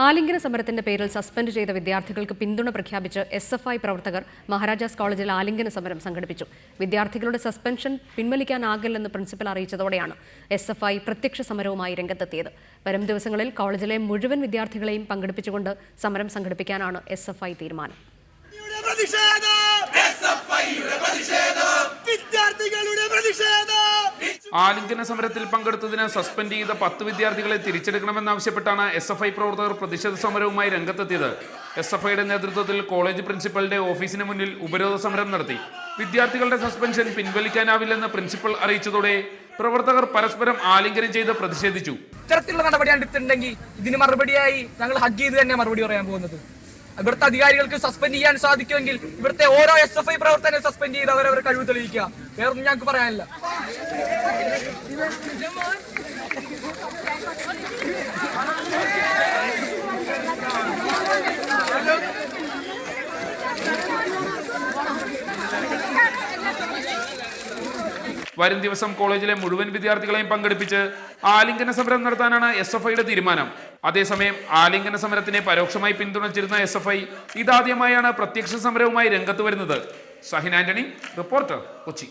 ആലിംഗന സമരത്തിന്റെ പേരിൽ സസ്പെൻഡ് ചെയ്ത വിദ്യാർത്ഥികൾക്ക് പിന്തുണ പ്രഖ്യാപിച്ച് SFI പ്രവർത്തകർ മഹാരാജാസ് കോളേജിൽ ആലിംഗന സമരം സംഘടിപ്പിച്ചു. വിദ്യാർത്ഥികളുടെ സസ്പെൻഷൻ പിൻവലിക്കാനാകില്ലെന്ന് പ്രിൻസിപ്പൽ അറിയിച്ചതോടെയാണ് SFI പ്രത്യക്ഷ സമരവുമായി രംഗത്തെത്തിയത്. വരും ദിവസങ്ങളിൽ കോളേജിലെ മുഴുവൻ വിദ്യാർത്ഥികളെയും പങ്കെടുപ്പിച്ചുകൊണ്ട് സമരം സംഘടിപ്പിക്കാനാണ് SFI തീരുമാനം. ആലിംഗന സമരത്തിൽ പങ്കെടുത്തതിന് സസ്പെൻഡ് ചെയ്ത 10 വിദ്യാർത്ഥികളെ തിരിച്ചെടുക്കണമെന്നാവശ്യപ്പെട്ടാണ് SFI പ്രവർത്തകർ പ്രതിഷേധ സമരവുമായി രംഗത്തെത്തിയത്. SFIയുടെ നേതൃത്വത്തിൽ കോളേജ് പ്രിൻസിപ്പലിന്റെ ഓഫീസിന് മുന്നിൽ ഉപരോധ സമരം നടത്തി. വിദ്യാർത്ഥികളുടെ സസ്പെൻഷൻ പിൻവലിക്കാനാവില്ലെന്ന് പ്രിൻസിപ്പൽ അറിയിച്ചതോടെ പ്രവർത്തകർ പരസ്പരം ആലിംഗനം ചെയ്ത് പ്രതിഷേധിച്ചു. ഇത്തരത്തിലുള്ള നടപടിയാണ് എടുത്തിട്ടുണ്ടെങ്കിൽ ഇതിന് മറുപടിയായി ഞങ്ങൾ ഹഗ് ചെയ്ത് തന്നെ മറുപടി പറയാൻ പോകുന്നത്. ഇവിടുത്തെ അധികാരികൾക്ക് സസ്പെൻഡ് ചെയ്യാൻ സാധിക്കുമെങ്കിൽ ഇവിടുത്തെ ഓരോ SFI പ്രവർത്തനം സസ്പെൻഡ് ചെയ്ത് അവരവരെ കഴിവ് തെളിയിക്കുക. വേറൊന്നും ഞങ്ങൾക്ക് പറയാനില്ല. വരും ദിവസം കോളേജിലെ മുഴുവൻ വിദ്യാർത്ഥികളെയും പങ്കെടുപ്പിച്ച് ആലിംഗന സമരം നടത്താനാണ് SFIയുടെ തീരുമാനം. അതേസമയം ആലിംഗന സമരത്തിനെ പരോക്ഷമായി പിന്തുണച്ചിരുന്ന SFI ഇതാദ്യമായാണ് പ്രത്യക്ഷ സമരവുമായി രംഗത്ത് വരുന്നത്. സഹിൻ ആന്റണി, റിപ്പോർട്ടർ, കൊച്ചി.